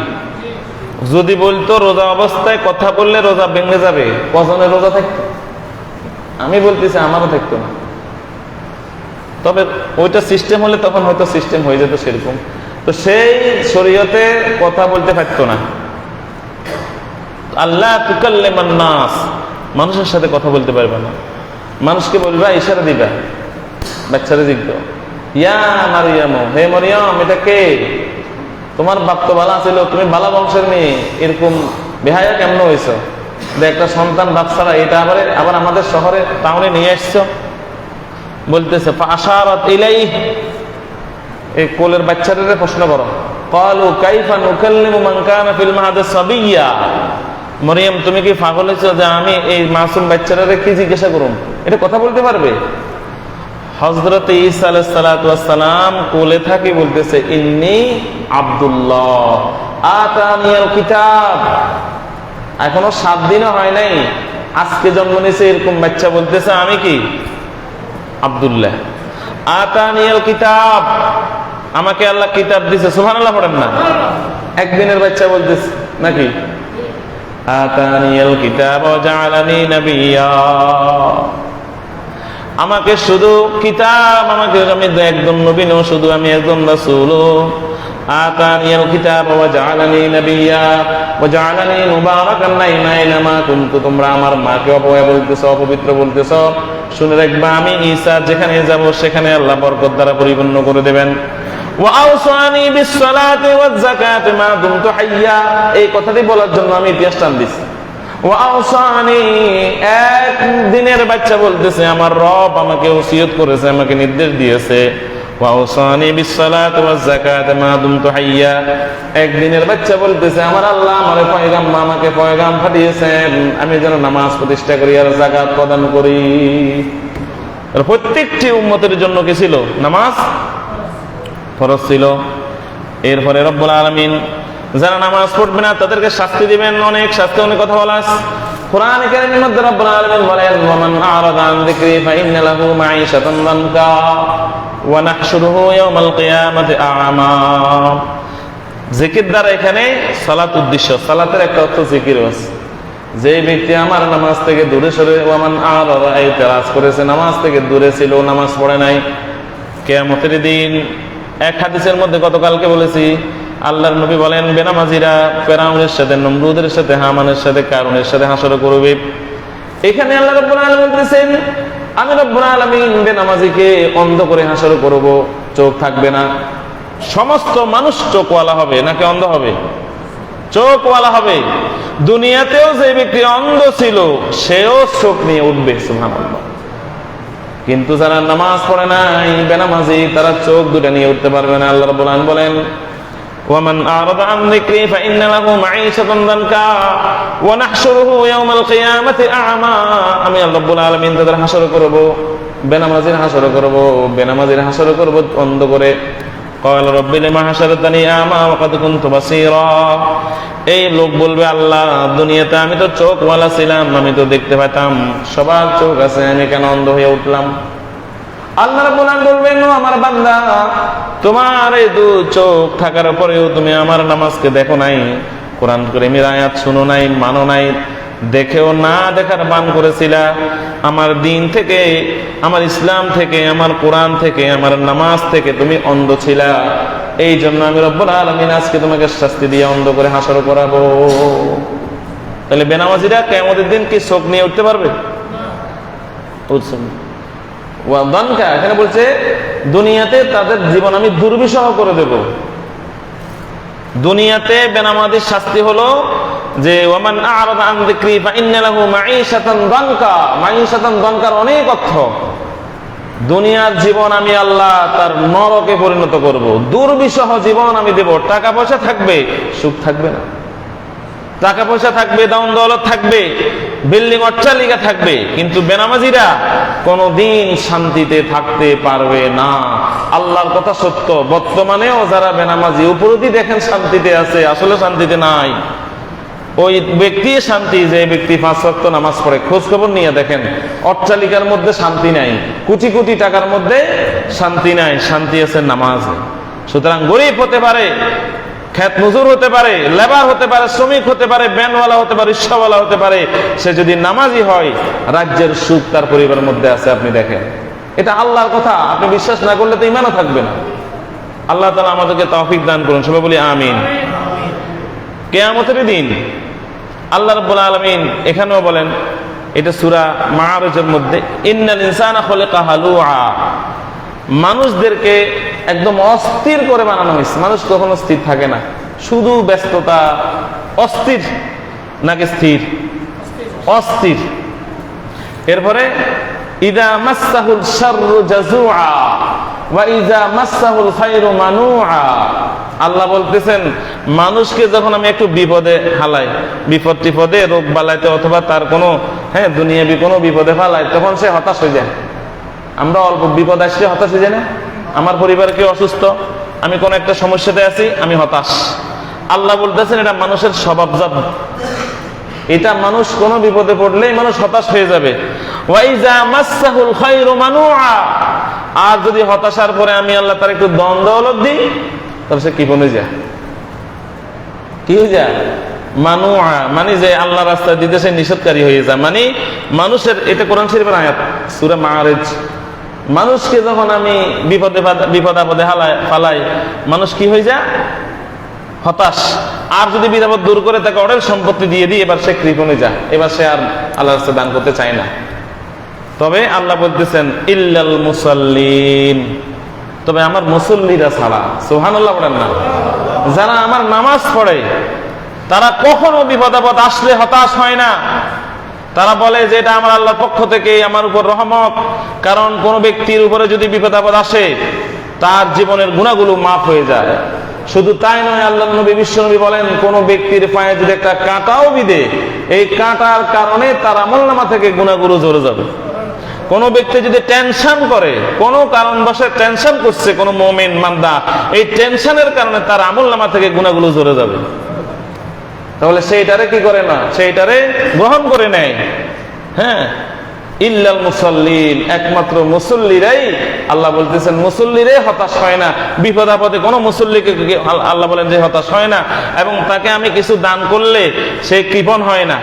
যদি বলতো রোজা অবস্থায় কথা বললে রোজা ভেঙে যাবে, কজনে রোজা থাকতো? আমি বলতেছি আমারও থাকতো না। তবে ওইটা সিস্টেম হলে তখন হয়তো সিস্টেম হয়ে যেত সেরকম। তো সেই শরীয়তে কথা বলতে পারতো না। আল্লাহ তুকাল্লিমান নাস, মানুষের সাথে কথা বলতে পারবে না। মানুষকে বলবা, ইশারা দিবা, বাচ্চারা জিজ্ঞ, ইয়া মারিয়াম, হে মারিয়াম, এটা কে? তোমার বাপ তো বালা ছিল, তুমি বালা বংশের মেয়ে, এরকম বেহায়া কেমন হয়েছ? একটা সন্তান বাপ ছাড়া, এটা আবার আমাদের শহরে টাউনে নিয়ে আসছো। বলতেছে ফাশারাত ইলাইহি, এই কোলের বাচ্চাটারে প্রশ্ন করো। ক্বালু কাইফা নুকাল্লিমু মান কানা ফিল মাহদি সাবিয়্যা, মরিয়ম তুমি কি পাগল হয়েছো যে আমি এই মাসুম বাচ্চাটারে কি জিজ্ঞাসা করুম? এটা কথা বলতে পারবে? হযরত ঈসা আলাইহিস সালাতু ওয়াস সালাম কোলে থাকি বলতেছে, ইন্নী আব্দুল্লাহ আতানিয়াল কিতাব। এখনো 7 দিনও হয় নাই, আজকে জন্ম নিয়েছে এরকম বাচ্চা বলতেছে আমি কি আব্দুল্লাহ। আতানিয়াল কিতাব, আমাকে আল্লাহ কিতাব দিয়েছে। সুবহানাল্লাহ পড়েন না? একদিনের বাচ্চা বলতেছে নাকি? আতানিয়াল কিতাব ওয়া জাআলানি নাবিয়্যা, আমাকে শুধু কিতাব, আমাকে আমি একজন নবী নই, শুধু আমি একজন রাসূল। আতানিয়াল কিতাব ওয়া জাআলানি নাবিয়্যা ওয়া জাআলানি মুবারাকান আইনামা কুনতু। তোমরা আমার মাকে অপয়া বলতেছ, অপবিত্র বলতেছ। শুনে রাখবা, আমি ঈসা যেখানে যাব সেখানে আল্লাহ বরকত দ্বারা পরিপূর্ণ করে দেবেন। ওয়া আওসানি বিস সালাতি ওয়াজ যাকাতি মা দুমতু হাইয়া, এই কথাটি বলার জন্য আমি ইতিহাস টান দিছি। ওয়া আওসানি, এক দিনের বাচ্চা বলতেছে আমার রব আমাকে ওসিয়ত করেছে, আমাকে নির্দেশ দিয়েছে। ওয়া আওসানি বিস সালাতি ওয়াজ যাকাতি মা দুমতু হাইয়া, একদিনের বাচ্চা বলতেছে আমার আল্লাহ আমাকে পয়গাম পাঠিয়েছেন, আমি যেন নামাজ প্রতিষ্ঠা করি আর যাকাত প্রদান করি। প্রত্যেকটি উম্মতের জন্য কি ছিল? নামাজ ফরজ ছিল। এরপরে রব্বুল আলামিন যারা নামাজ পড়বে না তাদেরকে শাস্তি দিবেন, অনেক শাস্তি, অনেক কথা বলা আছে কোরআন কারীমের মধ্যে। রব্বুল আলামিন বলেন, ওয়া মান আ'রাদা আন যিকরি ফাইন্না লাহু মাঈশাতান দানকা ওয়া নাহশুরুহু ইয়াওমাল কিয়ামাতি আ'মা। জিকির দ্বারা এখানে সালাত উদ্দেশ্য, সালাতের একটা অর্থ জিকির আছে। যে ব্যক্তি আমার নামাজ থেকে দূরে সরে, ওয়া মান আ'রাদা, এই তেরাজ করেছে, নামাজ থেকে দূরে ছিল, নামাজ পড়ে নাই, কিয়ামতের দিন এক হাদিসের মধ্যে গতকালকে বলেছি, আল্লাহর নবী বলেন বেনামাজিরা ফেরাউনের সাথে, নমরুদের সাথে, হামানের সাথে, কারুনের সাথে হাসর করবে। এখানে আল্লাহ রাব্বুল আলামিন বলতেছেন, আমি রব্বুল আলামিন বেনামাজিকে অন্ধ করে হাসর করব, চোখ থাকবে না। সমস্ত মানুষ চোখওয়ালা হবে নাকি অন্ধ হবে? চোখওয়ালা হবে। দুনিয়াতেও যে ব্যক্তি অন্ধ ছিল সেও চোখ নিয়ে উঠবে, সুবহানাল্লাহ। কিন্তু যারা নামাজ পড়ে নাই, বেনামাজি, তারা চোখ দুটো নিয়ে উঠতে পারবে না। আল্লাহ রাব্বুল আলামিন বলেন, ওয়া মান আ'রাদা আন যিকরি ফাইন্না লাহু মাঈশাতান দানকা ওয়া নাহশুরুহু ইয়াওমাল কিয়ামাতি আ'মা। আমি আল্লাহ রাব্বুল আলামিন তাদের হাসর করব, বেনামাজির হাসর করব, বেনামাজির হাসর করব অন্ধ করে। ক্বালা রাব্বি লিমা হাশারতানি আ'মা ওয়া ক্বাদ কুনতু বাসীরা। এই লোক বলবে, আল্লাহ দুনিয়াতে আমি তো চোখওয়ালা ছিলাম, আমি তো দেখতে পেতাম, সবার চোখ আছে, আমি কেন অন্ধ হয়ে উঠলাম? আল্লাহ রাব্বুল আলামিন বলবেন, ও আমার বান্দা, তোমার এই দু চোখ থাকার পরেও তুমি আমার নামাজকে দেখো নাই, কোরআন কারীমের আয়াত শুনো নাই, মানো নাই, দেখেও না দেখার বান করেছিলা, আমার দিন থেকে, আমার ইসলাম থেকে, আমার কোরআন থেকে, আমার নামাজ থেকে তুমি অন্ধ ছিলা। এই জন্য আমি রব্বুল আলামিন আজকে তোমাকে শাস্তি দিয়ে অন্ধ করে হাসর করাবো। তাহলে বেনামাজিরা কিয়ামতের দিন কি চোখ নিয়ে উঠতে পারবে? এখানে বলছে দুনিয়াতে তাদের জীবন আমি দুর্বিষহ করে দেব। দুনিয়াতে বেনামাজির শাস্তি হলো যে ওয়ামান আ'রাদা আন যিকরি ফাইন্না লাহু মাঈশাতান দানকা। মাঈশাতান দানকার অনেক অর্থ। দুনিয়ার জীবন আমি আল্লাহ তার নরকে পরিণত করব, দুর্বিষহ জীবন আমি দেব। টাকা পয়সা থাকবে, সুখ থাকবে না। টাকা পয়সা থাকবে, দাউন দৌলত থাকবে, বিল্ডিং অট্টালিকা থাকবে, কিন্তু বেনামাজিরা কোনদিন শান্তিতে থাকতে পারবে না। আল্লাহর কথা সত্য, বর্তমানেও যারা বেনামাজি উপরদি দেখেন শান্তিতে আছে, আসলে শান্তিতে নাই। ওই ব্যক্তি শান্তি যে ব্যক্তি 5 ওয়াক্ত নামাজ পড়ে। খোঁজ খবর নিয়ে দেখেন, অট্টালিকার মধ্যে শান্তি নাই, কোটি কোটি টাকার মধ্যে শান্তি নাই, শান্তি আছে নামাজে। সুতরাং গরিব হতে পারে, খেত মজুর হতে পারে, লেবার হতে পারে, শ্রমিক হতে পারে, ব্যানওয়ালা হতে পারে, রিক্সাওয়ালা হতে পারে, সে যদি নামাজি হয় রাজ্যের সুখ তার পরিবারের মধ্যে আছে। আপনি দেখেন, এটা আল্লাহর কথা। আপনি বিশ্বাস না করলে তো ঈমানও থাকবে না। আল্লাহ তাআলা আমাদেরকে তৌফিক দান করুন, সবাই বলি আমিন। কিয়ামতের দিন আল্লাহ রাব্বুল আলামিন এখানেও বলেন, এটা সূরা মাআরিজের মধ্যে, ইন্নাল ইনসানা খুলিকা হালুআ। মানুষদেরকে একদম অস্থির করে বানানো হয়েছে। মানুষ কখনো স্থির থাকে না, শুধু ব্যস্ততা। অস্থির নাকি স্থির? অস্থির। এরপরে ইযা মাসসাহুল শাররু জাযুআ ওয়া ইযা মাসসাহুল খায়রু মানুআ। আল্লাহ বলতেছেন, মানুষকে যখন আমি একটু বিপদে হালাই, বিপদ টিপদে, রোগ বালাইতে, অথবা তার কোনো দুনিয়াবি কোনো বিপদে ফালাই, তখন সে হতাশ হয়ে যায়। আমরা অল্প বিপদ আসলে হতাশ হয়ে যায় না? আমার পরিবার কেউ অসুস্থ, আমি কোন একটা সমস্যাতে আছি, আমি হতাশ। আল্লাহ বলতেছেন এটা মানুষের স্বভাবজাত। এটা মানুষ কোন বিপদে পড়লেই মানুষ হতাশ হয়ে যাবে। ওয়াইজা মাসসাহুল খায়রু মানুআ। আর যদি হতাশার পরে আমি আল্লাহ তার একটু ধন দৌলত দিই, তাহলে সে কৃপণ হয়ে যায়। কি হয়ে যায়? মানুআ মানে যে আল্লাহ রাস্তা দিতে সে নিষেধকারী হয়ে যায়। মানে মানুষের, এটা কোরআন শরীফের আয়াত, সূরা মাআরিজ। মানুষকে যখন আমি বিপদ আপদে ফালাই, মানুষ কি হয়ে যায়? হতাশ। আর যদি বিপদ দূর করে তাকে অঢেল সম্পত্তি দিয়ে দিই, এবার সে কৃপণে যায়, এবার সে আর আল্লাহর রাস্তায় দান করতে চায় না। তবে আল্লাহ বলতেছেন ইল্লাল মুসাল্লিন, তবে আমার মুসল্লিরা ছাড়া। সুবহানাল্লাহ বলেন না? যারা আমার নামাজ পড়ে তারা কখনো বিপদ আপদ আসলে হতাশ হয় না। তারা বলে যে এটা আমার আল্লাহর পক্ষ থেকে আমার উপর রহমত। কারণ কোন ব্যক্তির উপরে যদি বিপদ আপদ আসে, তার জীবনের গুনাহগুলো মাফ হয়ে যায়। শুধু তাই নয়, আল্লাহর নবী বিশ্বনবী বলেন, কোন ব্যক্তির পায়ে যদি একটা কাঁটাও বিধে, এই কাঁটার কারণে তার আমলনামা থেকে গুনাহগুলো ঝরে যাবে। কোন ব্যক্তি যদি টেনশন করে, কোন কারণবশে টেনশন করছে, কোন মুমিন বান্দা, এই টেনশনের কারণে তার আমলনামা থেকে গুনাহগুলো ঝরে যাবে। তাহলে সেইটারে কি করে না? সেইটারে গ্রহণ করে নেয়। হ্যাঁ, ইল্লাল মুসাল্লিন, একমাত্র মুসল্লিরাই, আল্লাহ বলতেছেন মুসল্লিরাই হতাশ হয় না। বিপদ আপদে কোনো মুসল্লিকে আল্লাহ বলেন যে হতাশ হয় না, এবং তাকে আমি কিছু দান করলে সে কৃপণ হয় না,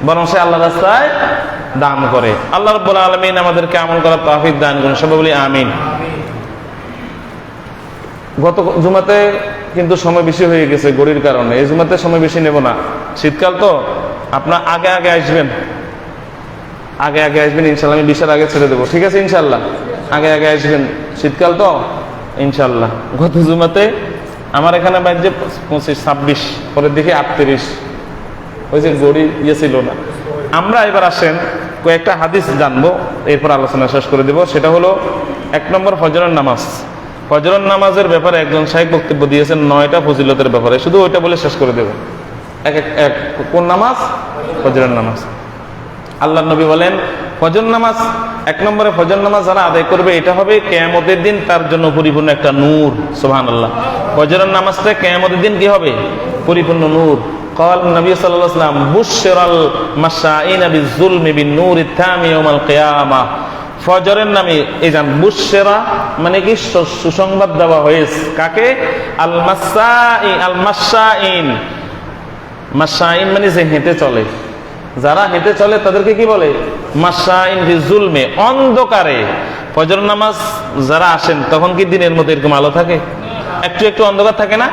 বরং সে আল্লাহ রাস্তায় দান করে। আল্লাহ রাব্বুল আলামিন আমাদেরকে আমল করার তৌফিক দান করুন, সবাই বলি আমিন। গত জুমাতে কিন্তু সময় বেশি হয়ে গেছে গড়ির কারণে, এই জুমাতে সময় বেশি নেব না। শীতকাল তো, আপনার আগে আগে আসবেন, আগে আগে আসবেন ইনশাল্লাহ। আমি 20-এর আগে ছেড়ে দেবো, ঠিক আছে ইনশাল্লাহ? আগে আগে আসবেন, শীতকাল তো ইনশাল্লাহ। গত জুমাতে আমার এখানে বাজে 25-26, পরের দিকে 38, ওই যে গড়ি ছিল না। আমরা এবার আসেন কয়েকটা হাদিস জানবো, এরপর আলোচনা শেষ করে দেব। সেটা হলো 1 নম্বর ফজরের নামাজ। ফজরের নামাজের ব্যাপারে একজন শাইখ বক্তব্য দিয়েছেন 9টা ফজিলতের ব্যাপারে, শুধু ওইটা বলে শেষ করে দেব। কোন নামাজ? ফজরের নামাজ। আল্লাহর নবী বলেন ফজর নামাজ, 1 নম্বরে ফজর নামাজ যারা আদায় করবে, এটা হবে কিয়ামতের দিন তার জন্য পরিপূর্ণ একটা নূর। সুবহানাল্লাহ। ফজরের নামাজটা কিয়ামতের দিন কি হবে? পরিপূর্ণ নূর। قال النبي صلى الله عليه وسلم بشر المشائين بالظلم بالنور التام يوم القيامة। ফজরের নামে এই জান বুশরা মানে কি? সুসংবাদ দেওয়া হয়েছে। কাকে? আল মাসাইন। মাসাইন মানে যে হেঁটে চলে, যারা হেঁটে চলে তাদেরকে কি বলে? মাশাইন ফি জুলমে, অন্ধকারে। ফজর নামাজ যারা আসেন তখন কি দিনের মতো এরকম আলো থাকে? একটু একটু অন্ধকার থাকে না?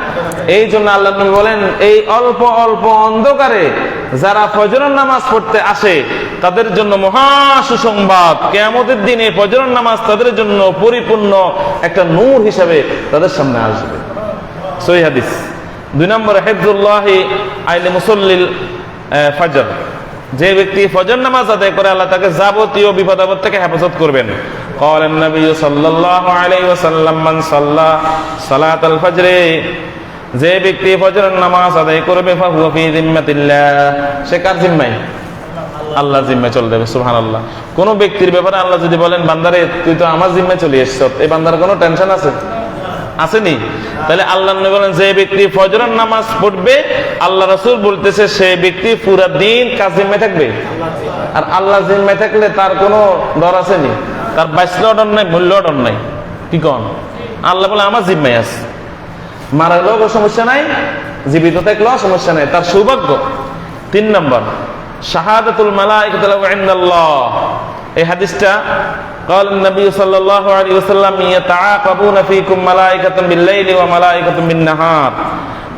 এই জন্য আল্লাহ নবী বলেন, এই অল্প অল্প অন্ধকারে যারা ফজরের নামাজ পড়তে আসে তাদের জন্য মহা সুসংবাদ, কিয়ামতের দিনে ফজরের নামাজ তাদের জন্য পরিপূর্ণ একটা নূর হিসাবে তাদের সামনে আসবে। সহিহ হাদিস। 2 নম্বরে হিফজুল্লাহি আইলি মুসাল্লিল ফজর, যে ব্যক্তি ফজর নামাজ আদায় করে আল্লাহ তাকে যাবতীয় বিপদ আপদ থেকে হেফাজত করবেন। قال النبي صلى الله عليه وسلم من صلى صلاة الفجر, যে ব্যক্তি ফজরের নামাজ আদায় করবে ফাহুয়া ফি জিম্মাতিল্লাহ, সে কার জিম্মায়? আল্লাহর জিম্মায় চলে যাবে। সুবহানাল্লাহ। কোন ব্যক্তির ব্যাপারে আল্লাহ যদি বলেন বান্দারে তুই তো আমার জিম্মায় চলে এসেছ, এই বান্দার কোনো টেনশন আছে? আসেনি? তাহলে আল্লাহ নবী বলেন যে ব্যক্তি ফজরের নামাজ পড়বে, আল্লাহ রাসূল বলতেছে সে ব্যক্তি পুরা দিন কার জিম্মায় থাকবে? আর আল্লাহ জিম্মায় থাকলে তার কোনো ডর আসেনি, তার বাঁচলেও ডর নাই, মূল্যও ডর নাই। কি কন? আল্লাহ বলে আমার জিম্মায় আছে, মারা গেলেও সমস্যা নাই, জীবিত থাকলেও সমস্যা নাই, তার সৌভাগ্য। 3 নম্বর শাহাদাতুল মালাইকাতু ইনদাল্লাহ, এই হাদিসটা قال النبي صلى الله عليه وسلم يتعاقبون فيكم ملائكة بالليل وملائكة بالنهار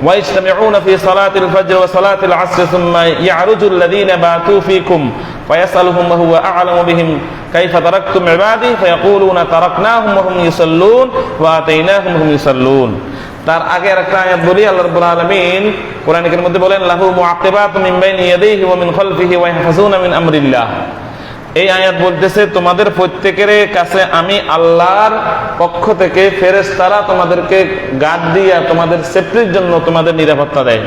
ويجتمعون في صلاة الفجر وصلاة العصر ثم يعرج الذين باتوا فيكم فيسألهم وهو أعلم بهم كيف تركتم عبادي فيقولون تركناهم وهم يصلون وآتيناهم وهم يصلون। তার আগে একটা আয়াত বলি, আল্লাহ রাব্বুল আলামিন কোরআনের মধ্যে বলেন লাহু মুআকিবাতুম মিন বাইনি ইয়াদাইহি ওয়া মিন খালফিহি ওয়া ইয়াহফাজুনা মিন আমরিল্লাহ। এই আয়াত বলতেছে তোমাদের প্রত্যেকের কাছে আমি আল্লাহর পক্ষ থেকে ফেরেশতারা তোমাদেরকে গার্ড দিয়া তোমাদের সেফটির জন্য তোমাদের নিরাপত্তা দেয়।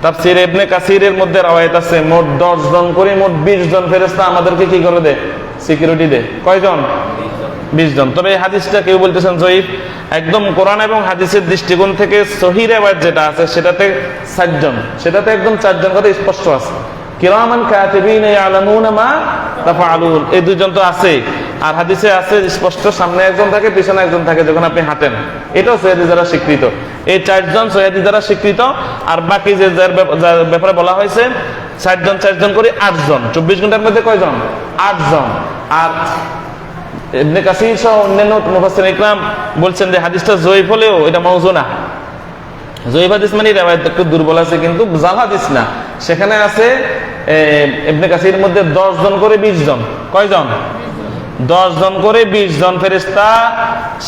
তাফসীর ইবনে কাসিরের মধ্যে রওয়ায়াত আছে মোট 10 জন করে মোট 20 জন ফেরেশতা আমাদেরকে কি করে দেয়? সিকিউরিটি দেয়। কয়জন? 20 জন। তবে এই হাদিসটা কেউ বলতেছেন জয়ীফ, একদম কোরআন এবং হাদিসের দৃষ্টিকোণ থেকে সহিহ রিওয়ায়াত যেটা আছে সেটাতে 4 জন, সেটাতে একদম 4 জন কথা স্পষ্ট আছে। কিরামান কাতিবিনা ইয়ালামুনা মা তাফআলুন, এই 2 জন তো আছে। আর হাদিসে আছে স্পষ্ট সামনে একজন থাকে পিছনে একজন থাকে যখন আপনি হাঁটেন, এটাও সহিহ দ্বারা স্বীকৃত। এই 4 জন সহিহ দ্বারা স্বীকৃত। আর বাকি যে যার ব্যাপারে বলা হয়েছে 4 জন 4 জন করে 8 জন, 24 ঘন্টার মধ্যে কয়জন? 8 জন। আর ইবনে কাসির সহ অন্যান্য মুফাসসিরিন ইকরাম বলছেন যে হাদিসটা জয়ীফ হলেও এটা মাউযু না। জয়ীফ হাদিস মানে রিওয়ায়াত একটু দুর্বল আছে, কিন্তু জাল হাদিস না। সেখানে আছে ইবনে কাসিরের মধ্যে 10 জন করে 20 জন। কয়জন? 10 জন করে 20 জন ফেরেশতা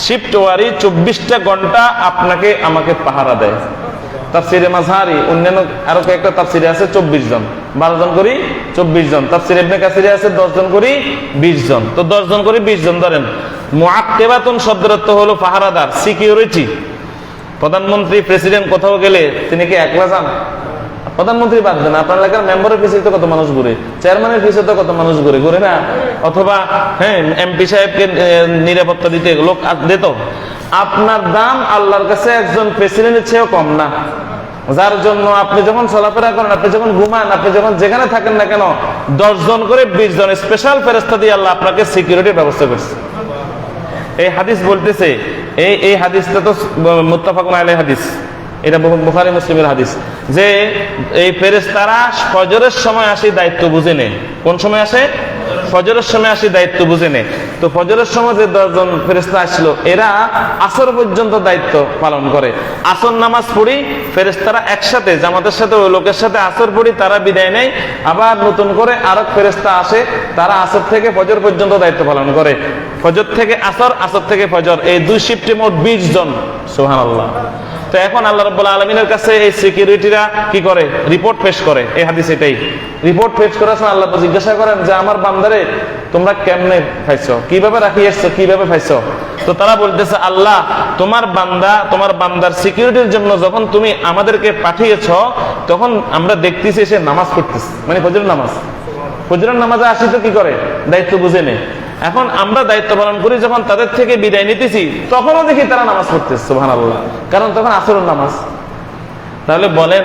শিফট ওয়ারি 24টা ঘন্টা আপনাকে আমাকে পাহারা দেয়। তাফসীরে মাযহারি অন্যান্য আরো কয়েকটা তাফসীরে আছে 24 জন, 12 জন করে 24 জন। তাফসীরে ইবনে কাসিরে আছে 10 জন করে 20 জন। তো 10 জন করে 20 জন ধরেন। মুআক্কিবাতুন শব্দের অর্থ হলো পাহারাদার, সিকিউরিটি। প্রধানমন্ত্রী প্রেসিডেন্ট কোথাও গেলে তিনি কি একলা যান? প্রধানমন্ত্রী বাদ দেন, আপনার এলাকার মেম্বারের পিছিয়ে তো কত মানুষ ঘুরে, চেয়ারম্যানের পিছিয়ে তো কত মানুষ ঘুরে, ঘুরে না? অথবা হ্যাঁ এমপি সাহেবকে নিরাপত্তা দিতে লোক দিত। আপনার দাম আল্লাহর কাছে একজন প্রেসিডেন্টের চেয়েও কম না, যার জন্য আপনি যখন চলাফেরা করেন, আপনি যখন ঘুমান, আপনি যখন যেখানে থাকেন না কেন 10 জন করে 20 জন স্পেশাল ফেরেশতা দিয়ে আল্লাহ আপনাকে সিকিউরিটির ব্যবস্থা করছে। এই হাদিস বলতেছে, এই হাদিসটা তো মুত্তাফাকুন আলাইহি হাদিস, এটা বুখারী মুসলিমের হাদিস, যে এই ফেরেশতারা ফজরের সময় আসি দায়িত্ব বুঝে নেয়। কোন সময় আসে? ফজরের সময় আসি দায়িত্ব বুঝে নেয়। তো ফজরের সময় যে 10 জন ফেরেশতা আসলো, এরা আসর পর্যন্ত দায়িত্ব পালন করে। আসর নামাজ পড়ি ফেরেশতারা একসাথে জামাতের সাথে ওই লোকের সাথে আসর পড়ি, তারা বিদায় নেয়। আবার নতুন করে আরেক ফেরেশতা আসে, তারা আসর থেকে ফজর পর্যন্ত দায়িত্ব পালন করে। ফজর থেকে আসর, আসর থেকে ফজর, এই 2 শিফটে মোট 20 জন। সুবহানাল্লাহ। তো এখন আল্লাহ রাব্বুল আলামিনের কাছে এই সিকিউরিটিরা কি করে? রিপোর্ট পেশ করে। এই হাদিস এটাই, রিপোর্ট পেশ করার সময় আল্লাহ জিজ্ঞাসা করেন যে আমার বান্দারে তোমরা কেমনে পাইছো, কিভাবে রাখি এসছো, কিভাবে পাইছো? তো তারা বলতেছে আল্লাহ তোমার বান্দার সিকিউরিটির জন্য যখন তুমি আমাদেরকে পাঠিয়েছো তখন আমরা দেখতেছি সে নামাজ পড়তেছে, মানে ফজরের নামাজ। ফজরের নামাজে আসি তো কি করে? দায়িত্ব বুঝে নেয়। এখন আমরা দায়িত্ব পালন করি, যখন তাদের থেকে বিদায় নিতেছি তখনও দেখি তারা নামাজ পড়তেছে। সুবহানাল্লাহ। কারণ তখন আসরের নামাজ। তাহলে বলেন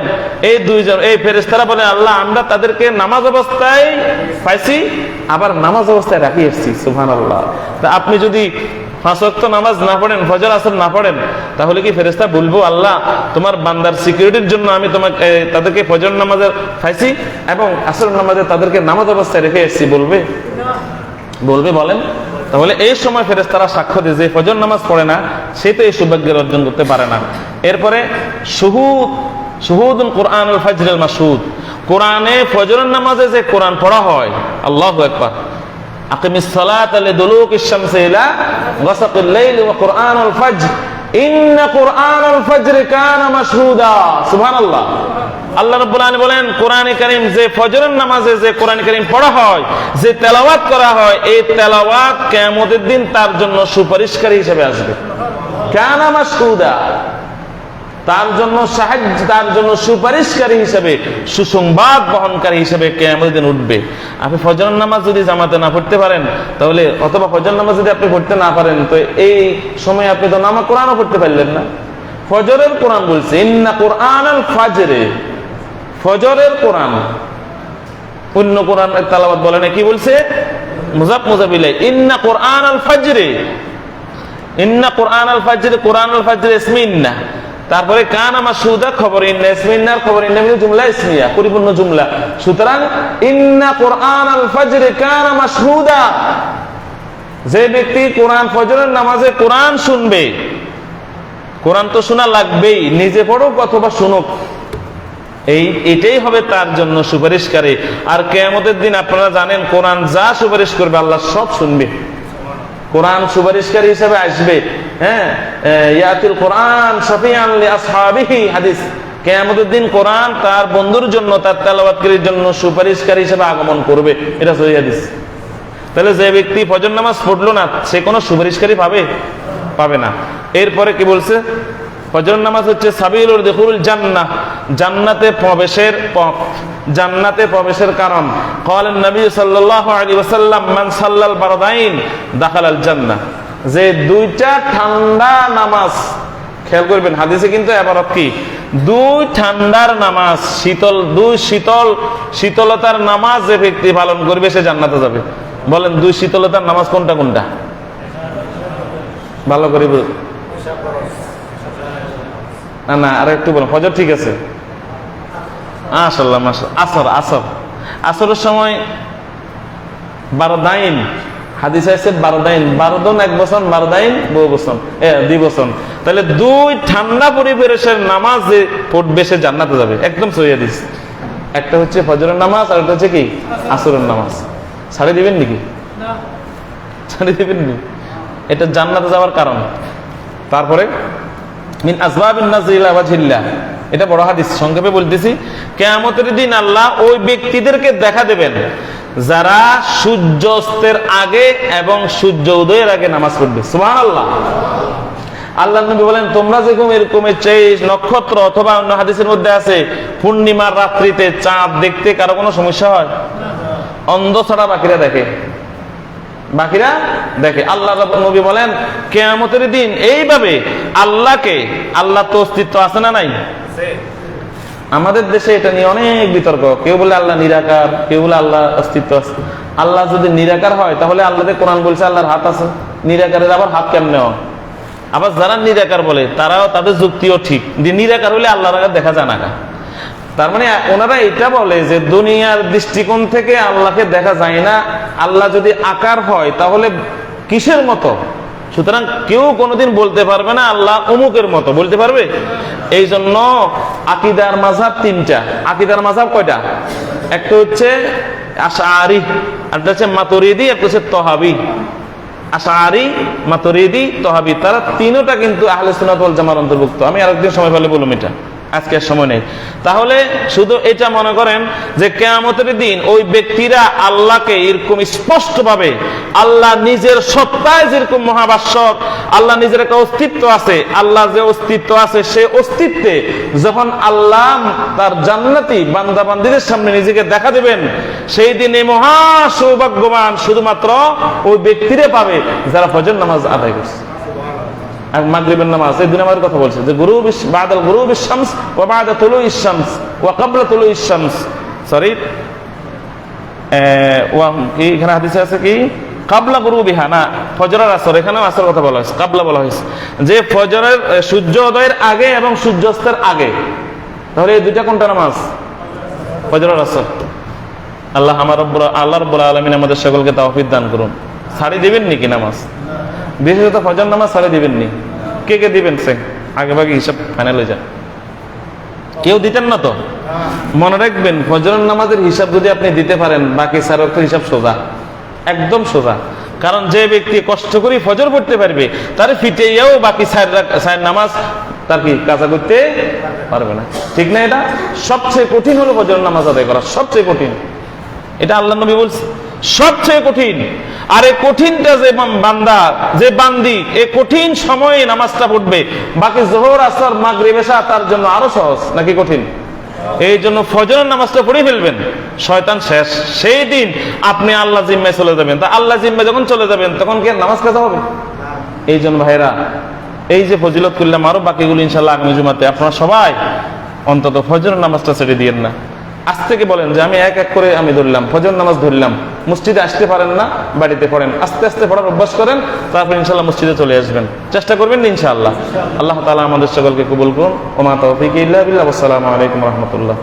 এই 2 জন এই ফেরেশতারা বলেন আল্লাহ আমরা তাদেরকে নামাজ অবস্থায় পাইছি, আবার নামাজ অবস্থায় রাখি এসেছি। সুবহানাল্লাহ। তা আপনি যদি 5 ওয়াক্ত নামাজ না পড়েন, ফজর আসর না পড়েন, তাহলে কি ফেরেশতা বলবো আল্লাহ তোমার বান্দার সিকিউরিটির জন্য আমি তোমাকে তাদেরকে ফজর নামাজে খাইছি এবং আসর নামাজে তাদেরকে নামাজ অবস্থায় রেখে এসেছি, বলবে? বলবে বলেন? তাহলে এই সময় ফেরেশতারা সাক্ষ্য দিয়ে যে ফজর নামাজ পড়ে না সে তো এই সৌভাগ্যের অর্জন করতে পারে না। এরপরে শুহুদুল কোরআনুল ফাজরিল মাশহুদ, কোরআনে ফজরের নামাজে যে কোরআন পড়া হয়, আল্লাহু আকবার, আকিমিস সালাতা লিদুলুকিশ শামসি ইলা গাসাকিল লাইলি ওয়া কোরআনুল ফাজর ইন্না কোরআনুল ফাজরি কানা মাশহুদা। সুবহানাল্লাহ। আল্লাহ রাব্বুল আলামিন বলেন কোরআনে কারীম যে ফজরের নামাজে যে কোরআন কারীম পড়া হয়, যে তেলাওয়াত করা হয়, এই তেলাওয়াত কিয়ামতের দিন তার জন্য সুপারিশকারী হিসেবে আসবে। কানা মাশহুদা, তার জন্য সাহায্য, তার জন্য সুপারিশকারী হিসেবে, সুসংবাদ বহনকারী হিসেবে কিয়ামতের দিন উঠবে। আপনি ফজরের নামাজ যদি জামাতে না পড়তে পারেন তাহলে, অথবা ফজর নামাজ যদি আপনি পড়তে না পারেন, তো এই সময় আপনি তো নামাজ কোরআনও পড়তে পারলেন না। ফজরের কোরআন বলছে ইন্না কোরআনুল ফাজরে, ফজরের কোরআন। অন্য কোরআন তেলাওয়াত বলে না, কি বলছে? মুজাবিলাই ইন্না কোরআনুল ফাজরে, ইন্না কোরআনুল ফাজরে, কোরআনুল ফাজরে ইসমে ইন্না, তারপরে কানা মাশহুদা খবর ইন্না, ইসমে ইন্নার খবর ইন্না মিলে জুমলা ইসমিয়া, পরিপূর্ণ জুমলা। সুতরাং ইন্না কোরআনুল ফাজরে কানা মাশহুদা, যে ব্যক্তি কোরআন ফজরের নামাজে কোরআন শুনবে, কোরআন তো শোনা লাগবেই, নিজে পড়ুক অথবা শুনুক, এটাই হবে তার জন্য সুপারিশকারী। আর কিয়ামতের দিন আপনারা জানেন কোরআন যা সুপারিশ করবে আল্লাহ সব শুনবে। কোরআন সুপারিশকারী হিসেবে আসবে। হ্যাঁ, ইয়াতিল কোরআন শাফিআন লি আসহাবিহি, হাদিস। কিয়ামতের দিন কোরআন তার বন্ধুর জন্য, তার তেলাওয়াতকারীর জন্য সুপারিশকারী হিসেবে আগমন করবে, এটা সহিহ হাদিস। তাহলে যে ব্যক্তি ফজর নামাজ পড়লো না সে কোনো সুপারিশকারী পাবে না। এরপরে কি বলছে? ফজর নামাজ হচ্ছে সাবিলুল দুখুল জান্নাহ, জান্নাতে প্রবেশের পথ, জান্নাতে প্রবেশের কারণ। ক্বালান নবী সাল্লাল্লাহু আলাইহি ওয়াসাল্লাম মান সাল্লাল বারদাইন দাখালাল জান্নাহ, যে দুইটা ঠান্ডা নামাজ, খেয়াল করবেন হাদিসে কিন্তু ইবারত কি, দুই ঠান্ডার নামাজ, শীতলতার নামাজ যে ব্যক্তি পালন করবে সে জান্নাতে যাবে। বলেন দুই শীতলতার নামাজ কোনটা কোনটা? ভালো করে বলুন। না আর একটু বলুন। ফজর ঠিক আছে, মাশাআল্লাহ মাশাআল্লাহ। আসরের সময় বারদাইন, হাদিসে আছে বারদাইন, বারদন 1 বছর, বারদাইন 2 বছর, 2 বছর। তাহলে দুই ঠান্ডা পরিবেশের নামাজ যে পড়বে সে জান্নাতে যাবে, একদম সহিহ হাদিস। একটা হচ্ছে ফজরের নামাজ আর একটা হচ্ছে কি আসরের নামাজ। ছাড়ে দিবেন নাকি? না, ছাড়ে দিবেন নি, এটা জান্নাতে যাওয়ার কারণ। তারপরে মিন আসবাবিন নাজরি ইলা ওয়াজহিল্লাহ, এটা বড় হাদিস, সংক্ষেপে বলতেছি। কিয়ামতের দিন আল্লাহ ওই ব্যক্তিদেরকে দেখা দেবেন যারা সূর্যাস্তের আগে এবং সূর্য উদয়ের আগে নামাজ পড়বে। সুবহানাল্লাহ। আল্লাহর নবী বলেন তোমরা যেরকম এরকমের নক্ষত্র, অথবা অন্য হাদিসের মধ্যে আছে পূর্ণিমার রাত্রিতে চাঁদ দেখতে কারো কোনো সমস্যা হয়? অন্ধ ছাড়া বাকিরা দেখে, বাকিরা দেখে। আল্লাহ নবী বলেন কিয়ামতের দিন এইভাবে আল্লাহ তো অস্তিত্ব আছে না নাই? আমাদের দেশে এটা নিয়ে অনেক বিতর্ক। কেউ বলে আল্লাহ নিরাকার, কেউ বলে আল্লাহ অস্তিত্ব আছে। আল্লাহ যদি নিরাকার হয় তাহলে আল্লাহদের কোরআন বলছে আল্লাহর হাত আছে, নিরাকারের আবার হাত কেমনে হয়? আবার যারা নিরাকার বলে তারাও, তাদের যুক্তিও ঠিক, নিরাকার হলে আল্লাহর আগে দেখা যায় না। তার মানে ওনারা এটা বলে যে দুনিয়ার দৃষ্টিকোণ থেকে আল্লাহকে দেখা যায় না, আল্লাহ যদি আকার হয় তাহলে কিসের মতো? সুতরাং কেউ কোনোদিন বলতে পারবে না আল্লাহ অমুকের মতো, বলতে পারবে? এই জন্য আকীদার মাযহাব 3টা। আকীদার মাযহাব কয়টা? একটা হচ্ছে আশআরী, একটা হচ্ছে মাতুরিদি, একটা হচ্ছে তহাবি। আশআরী, মাতুরিদি, তহাবি, তারা তিনটা কিন্তু আহলে সুন্নাত ওয়াল জামার অন্তর্ভুক্ত। আমি আরেকদিন সময় পেলে বলুম, এটা আজকে সময় নেই। তাহলে শুধু এটা মনে করেন যে কিয়ামতের দিন ওই ব্যক্তিরা আল্লাহকে এরকম স্পষ্ট ভাবে, আল্লাহ নিজের সত্তায় যেরকম মহাভাস্বর, আল্লাহ নিজের একটা অস্তিত্ব আছে, আল্লাহ যে অস্তিত্ব আছে সে অস্তিত্বে যখন আল্লাহ তার জান্নাতি বান্দা বান্দীদের সামনে নিজেকে দেখা দেবেন, সেই দিনে মহা সৌভাগ্যবান শুধুমাত্র ওই ব্যক্তিরে পাবে যারা ফজর নামাজ আদায় করছে আর মাগরিবের নামাজ। এই দুই নামাজের কথা বলছে যে বাদাল গুরুবিশ শামস ওয়া বাদা তুলুইশ শামস ওয়া ক্বাবলা তুলুইশ শামস, সরি, এখানে হাদিসে আছে কি কাবলা গুরুবিহা না, ফজর আর আসর, এখানেও আসর কথা বলা হয়েছে, কাবলা বলা হয়েছে, যে ফজরের সূর্য উদয়ের আগে এবং সূর্যাস্তের আগে। তাহলে এই দুইটা কোনটা নামাজ? ফজর আর আসর। আল্লাহ রাব্বুল আলামিন আমাদের সকলকে তাওফিক দান করুন। ছাড়ি দিবেন নাকি নামাজ? বিশেষত ফজর নামাজ ছাড়ি দিবেন নি? কে কে দিবেন? সে আগে ভাগে হিসাব ফাইনাল হয়ে যায়। কেউ দিতেন না তো? মনে রাখবেন, ফজরের নামাজের হিসাব যদি আপনি দিতে পারেন, বাকি 4 ওয়াক্তের হিসাব সোজা, একদম সোজা। কারণ যে ব্যক্তি কষ্ট করে ফজর পড়তে পারবে, তার ফিটেও বাকি 4 নামাজ তার কি কাজা করতে পারবে না, ঠিক না? এটা সবচেয়ে কঠিন হলো ফজরের নামাজ আদায় করা, সবচেয়ে কঠিন। এটা আল্লাহ নবী বলছে সবচেয়ে কঠিন। আর এই কঠিনটা যে বান্দা, যে বান্দি এই কঠিন সময়ে নামাজটা পড়বে, বাকি যোহর আসর মাগরিব এশা তার জন্য আরো সহজ, নাকি কঠিন? এই জন্য ফজরের নামাজটা পড়ে ফেলবেন, শয়তান শেষ। সেই দিন আপনি আল্লাহ জিম্মায় চলে যাবেন। তা আল্লাহ জিম্মায় যখন চলে যাবেন, তখন কি নামাজ কাজা হবে? এই জন্য ভাইরা, এই যে ফজিলত করলাম, আরো বাকিগুলো ইনশাল্লাহ আগামী জুমাতে, আপনারা সবাই অন্তত ফজরের নামাজটা ছেড়ে দিয়েন না। আজ থেকে বলেন যে আমি এক এক করে আমি ধরলাম, ফজর নামাজ ধরলাম। মসজিদে আসতে পারেন না, বাড়িতে পড়েন, আস্তে আস্তে পড়ার অভ্যাস করেন, তারপর ইনশাল্লাহ মসজিদে চলে আসবেন। চেষ্টা করবেন ইনশাআল্লাহ। আল্লাহ তাআলা আমাদের সকলকে কবুল করুন। ওমা তাওফীকি ইল্লা বিল্লাহ। আসসালামু আলাইকুম ওয়া রাহমাতুল্লাহ।